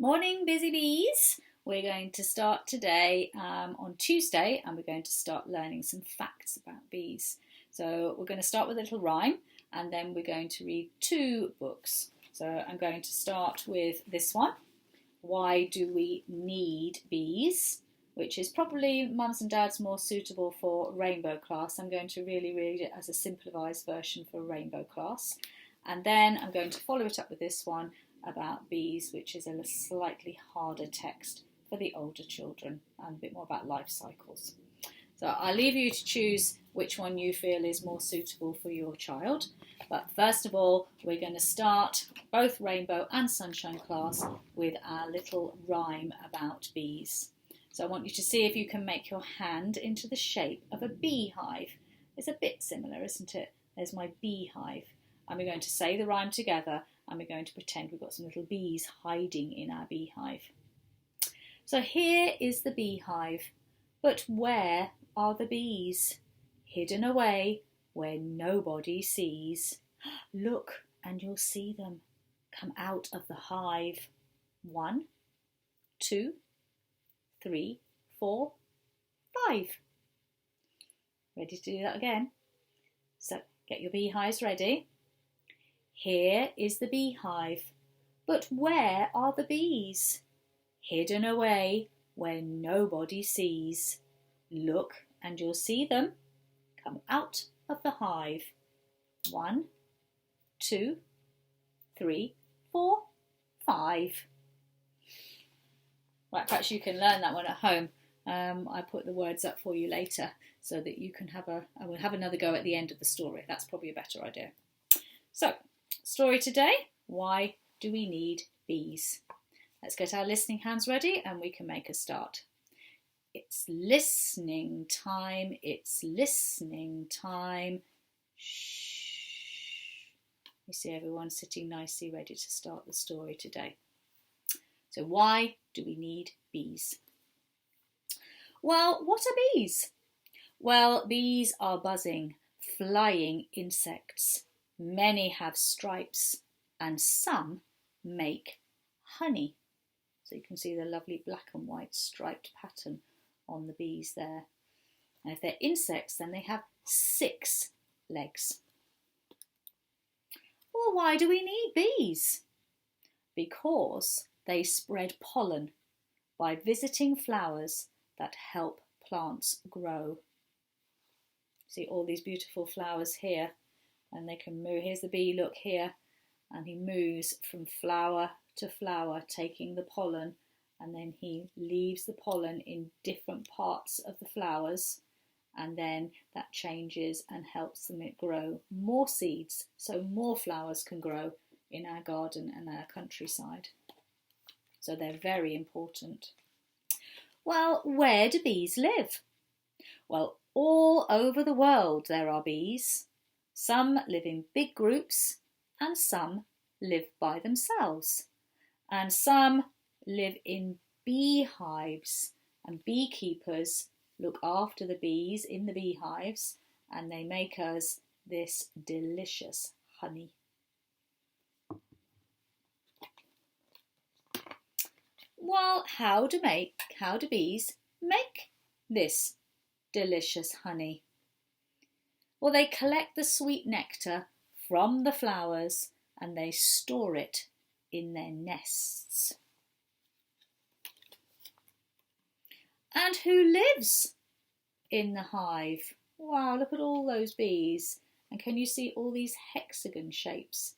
Morning, busy bees. We're going to start today on Tuesday, and we're going to start learning some facts about bees. So we're going to start with a little rhyme, and then we're going to read two books. So I'm going to start with this one, Why Do We Need Bees? Which is probably mums and dads more suitable for rainbow class. I'm going to really read it as a simplified version for rainbow class. And then I'm going to follow it up with this one about bees, which is a slightly harder text for the older children and a bit more about life cycles. So I'll leave you to choose which one you feel is more suitable for your child. But first of all, we're going to start both rainbow and sunshine class with our little rhyme about bees. So I want you to see if you can make your hand into the shape of a beehive. It's a bit similar, isn't it? There's my beehive. And we're going to say the rhyme together, and we're going to pretend we've got some little bees hiding in our beehive. So here is the beehive, but where are the bees? Hidden away where nobody sees. Look and you'll see them come out of the hive. 1, 2, 3, 4, 5. Ready to do that again? So get your beehives ready. Here is the beehive, but where are the bees? Hidden away where nobody sees. Look and you'll see them come out of the hive. 1, 2, 3, 4, 5. Right, perhaps you can learn that one at home. I put the words up for you later so that you can I will have another go at the end of the story. That's probably a better idea. So, story today, why do we need bees? Let's get our listening hands ready and we can make a start. It's listening time, it's listening time. Shh. You see everyone sitting nicely ready to start the story today. So why do we need bees? Well, what are bees? Well, bees are buzzing, flying insects. Many have stripes and some make honey. So you can see the lovely black and white striped pattern on the bees there. And if they're insects, then they have 6 legs. Well, why do we need bees? Because they spread pollen by visiting flowers that help plants grow. See all these beautiful flowers here, and they can move. Here's the bee, look here, and he moves from flower to flower, taking the pollen, and then he leaves the pollen in different parts of the flowers, and then that changes and helps them grow more seeds, so more flowers can grow in our garden and our countryside. So they're very important. Well, where do bees live? Well, all over the world there are bees. Some live in big groups and some live by themselves. And some live in beehives, and beekeepers look after the bees in the beehives and they make us this delicious honey. Well, how do bees make this delicious honey? Well, they collect the sweet nectar from the flowers and they store it in their nests. And who lives in the hive? Wow, look at all those bees. And can you see all these hexagon shapes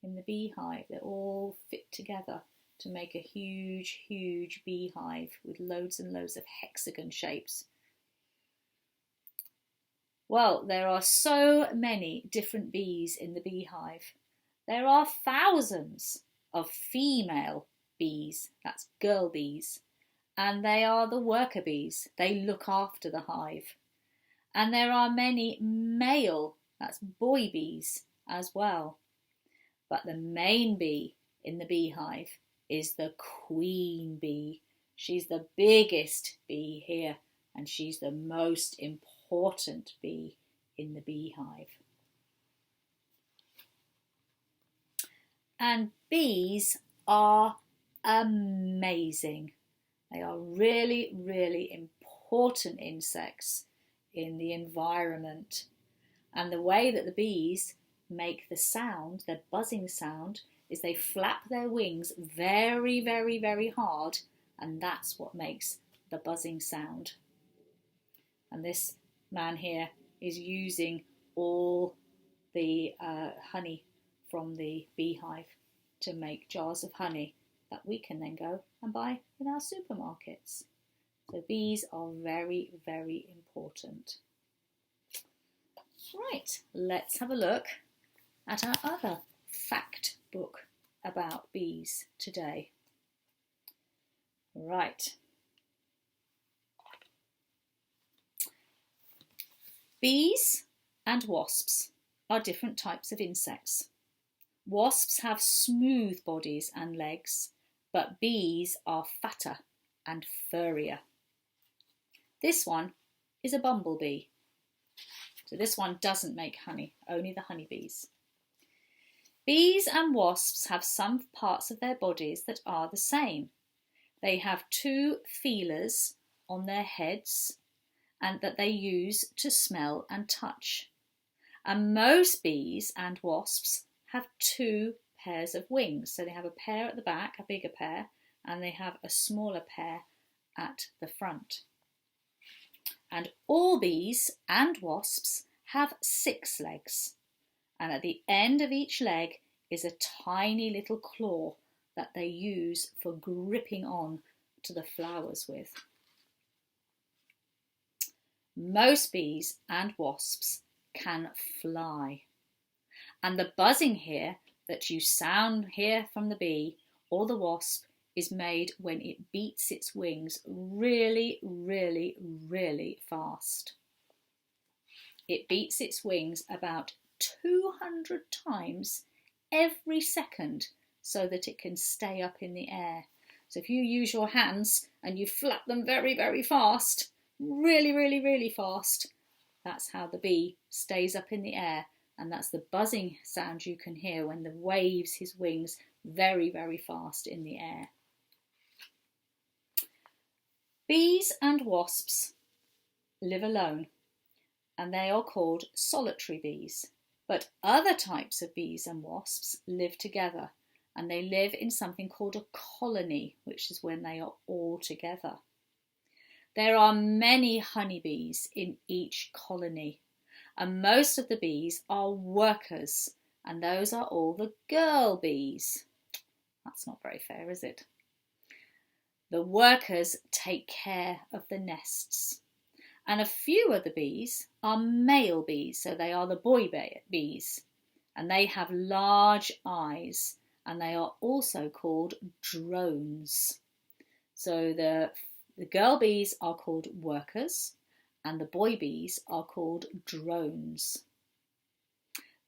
in the beehive? They all fit together to make a huge, huge beehive with loads and loads of hexagon shapes. Well, there are so many different bees in the beehive. There are thousands of female bees, that's girl bees, and they are the worker bees. They look after the hive. And there are many male, that's boy bees as well. But the main bee in the beehive is the queen bee. She's the biggest bee here, and she's the most important bee in the beehive. And bees are amazing. They are really, really important insects in the environment. And the way that the bees make the sound, their buzzing sound, is they flap their wings very, very, very hard, and that's what makes the buzzing sound. And this man here is using all the honey from the beehive to make jars of honey that we can then go and buy in our supermarkets. So bees are very, very important. Right, let's have a look at our other fact book about bees today. Right. Bees and wasps are different types of insects. Wasps have smooth bodies and legs, but bees are fatter and furrier. This one is a bumblebee. So this one doesn't make honey, only the honeybees. Bees and wasps have some parts of their bodies that are the same. They have 2 feelers on their heads and that they use to smell and touch. And most bees and wasps have 2 pairs of wings. So they have a pair at the back, a bigger pair, and they have a smaller pair at the front. And all bees and wasps have 6 legs. And at the end of each leg is a tiny little claw that they use for gripping on to the flowers with. Most bees and wasps can fly. And the buzzing here that you hear from the bee or the wasp is made when it beats its wings really, really, really fast. It beats its wings about 200 times every second so that it can stay up in the air. So if you use your hands and you flap them very, very fast, really, really, really fast, that's how the bee stays up in the air, and that's the buzzing sound you can hear when the waves his wings very, very fast in the air. Bees and wasps live alone, and they are called solitary bees. But other types of bees and wasps live together, and they live in something called a colony, which is when they are all together. There are many honeybees in each colony, and most of the bees are workers, and those are all the girl bees. That's not very fair, is it? The workers take care of the nests, and a few of the bees are male bees, so they are the boy bees, and they have large eyes, and they are also called drones. So the girl bees are called workers, and the boy bees are called drones.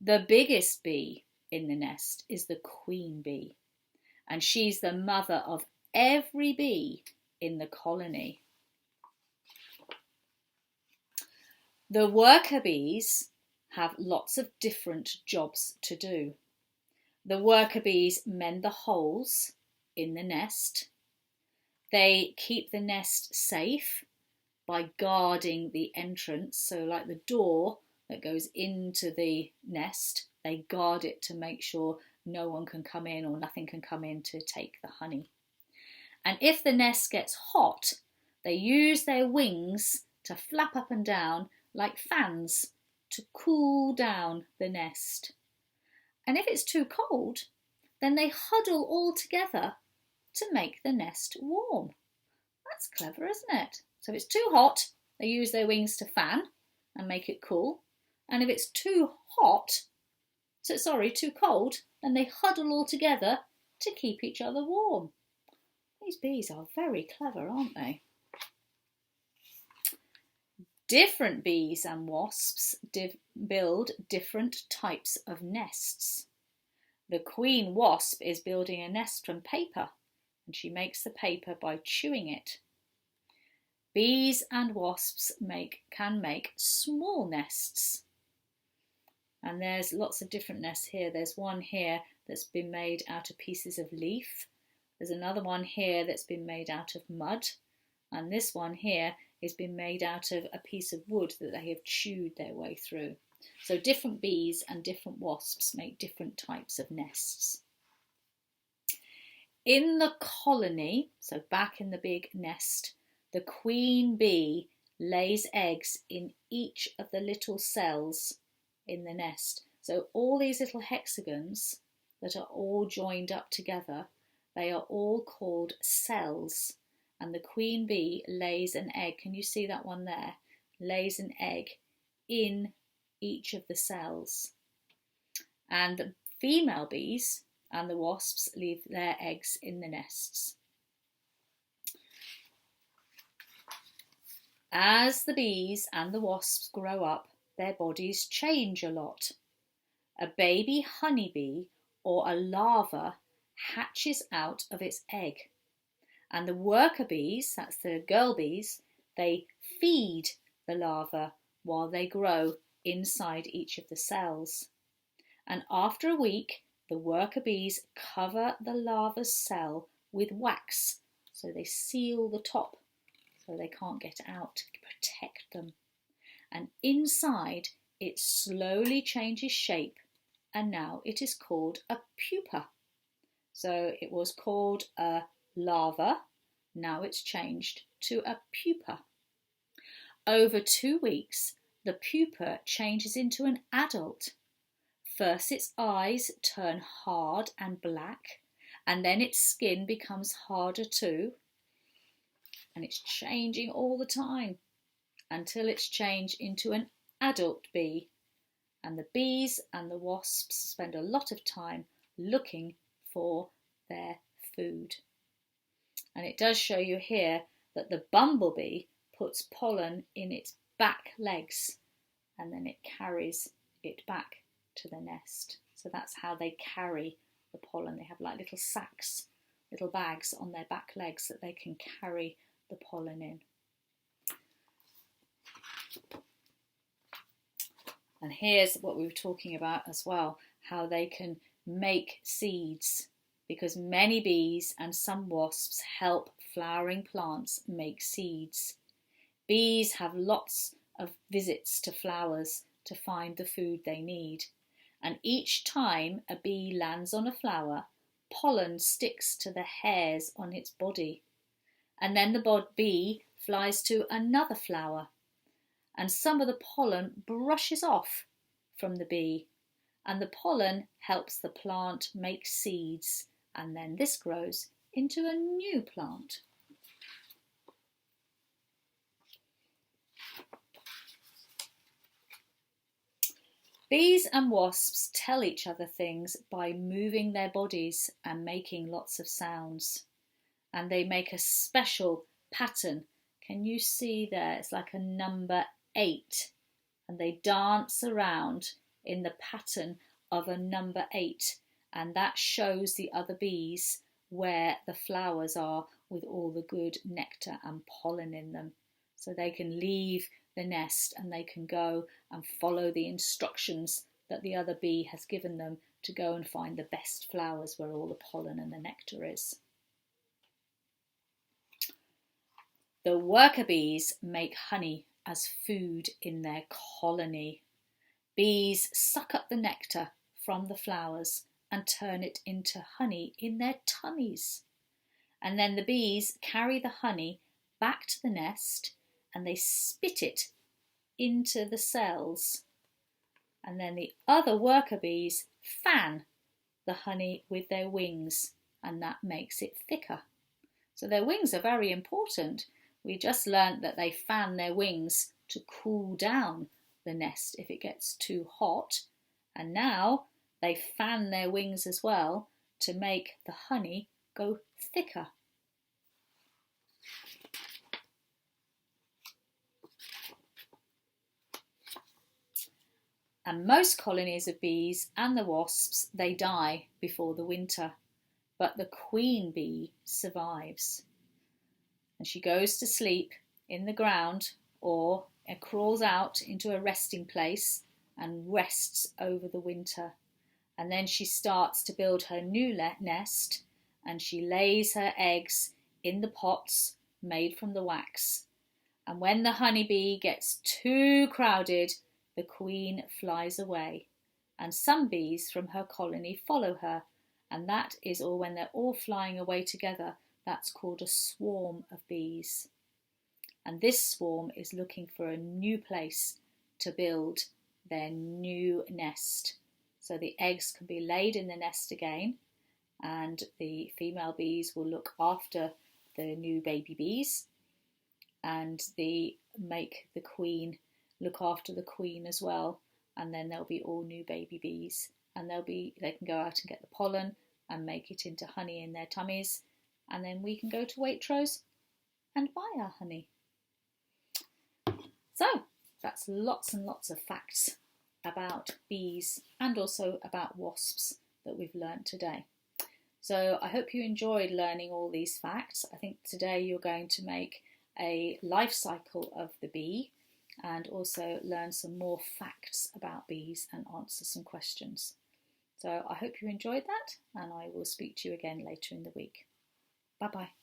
The biggest bee in the nest is the queen bee, and she's the mother of every bee in the colony. The worker bees have lots of different jobs to do. The worker bees mend the holes in the nest. They keep the nest safe by guarding the entrance, so like the door that goes into the nest, they guard it to make sure no one can come in or nothing can come in to take the honey. And if the nest gets hot, they use their wings to flap up and down like fans to cool down the nest. And if it's too cold, then they huddle all together to make the nest warm. That's clever, isn't it? So if it's too hot, they use their wings to fan and make it cool. And if it's too cold, then they huddle all together to keep each other warm. These bees are very clever, aren't they? Different bees and wasps build different types of nests. The queen wasp is building a nest from paper, and she makes the paper by chewing it. Bees and wasps can make small nests. And there's lots of different nests here. There's one here that's been made out of pieces of leaf, There's another one here that's been made out of mud, and this one here has been made out of a piece of wood that they have chewed their way through. So different bees and different wasps make different types of nests. In the colony, so back in the big nest, the queen bee lays eggs in each of the little cells in the nest. So all these little hexagons that are all joined up together, they are all called cells. And the queen bee lays an egg, can you see that one there? Lays an egg in each of the cells. And the female bees and the wasps leave their eggs in the nests. As the bees and the wasps grow up, their bodies change a lot. A baby honeybee or a larva hatches out of its egg. And the worker bees, that's the girl bees, they feed the larva while they grow inside each of the cells. And after a week, the worker bees cover the larva's cell with wax, so they seal the top so they can't get out to protect them. And inside, it slowly changes shape, and now it is called a pupa. So it was called a larva, now it's changed to a pupa. Over 2 weeks, the pupa changes into an adult. First its eyes turn hard and black, and then its skin becomes harder too. And it's changing all the time until it's changed into an adult bee. And the bees and the wasps spend a lot of time looking for their food. And it does show you here that the bumblebee puts pollen in its back legs and then it carries it back to the nest. So that's how they carry the pollen. They have like little sacks, little bags on their back legs that they can carry the pollen in. And here's what we were talking about as well, how they can make seeds, because many bees and some wasps help flowering plants make seeds. Bees have lots of visits to flowers to find the food they need. And each time a bee lands on a flower, pollen sticks to the hairs on its body. And then the bee flies to another flower, and some of the pollen brushes off from the bee, and the pollen helps the plant make seeds, and then this grows into a new plant. Bees and wasps tell each other things by moving their bodies and making lots of sounds. And they make a special pattern. Can you see there? It's like a number 8. And they dance around in the pattern of a number 8. And that shows the other bees where the flowers are with all the good nectar and pollen in them. So they can leave the nest and they can go and follow the instructions that the other bee has given them to go and find the best flowers where all the pollen and the nectar is. The worker bees make honey as food in their colony. Bees suck up the nectar from the flowers and turn it into honey in their tummies. And then the bees carry the honey back to the nest and they spit it into the cells. And then the other worker bees fan the honey with their wings, and that makes it thicker. So their wings are very important. We just learnt that they fan their wings to cool down the nest if it gets too hot. And now they fan their wings as well to make the honey go thicker. And most colonies of bees and the wasps, they die before the winter. But the queen bee survives. And she goes to sleep in the ground or crawls out into a resting place and rests over the winter. And then she starts to build her new nest, and she lays her eggs in the pots made from the wax. And when the honeybee gets too crowded, the queen flies away. And some bees from her colony follow her, and that is all when they're all flying away together. That's called a swarm of bees. And this swarm is looking for a new place to build their new nest. So the eggs can be laid in the nest again, and the female bees will look after the new baby bees, and make the queen look after the queen as well. And then there'll be all new baby bees, and they can go out and get the pollen and make it into honey in their tummies, and then we can go to Waitrose and buy our honey. So that's lots and lots of facts about bees and also about wasps that we've learnt today. So I hope you enjoyed learning all these facts. I think today you're going to make a life cycle of the bee and also learn some more facts about bees and answer some questions. So I hope you enjoyed that, and I will speak to you again later in the week. Bye bye.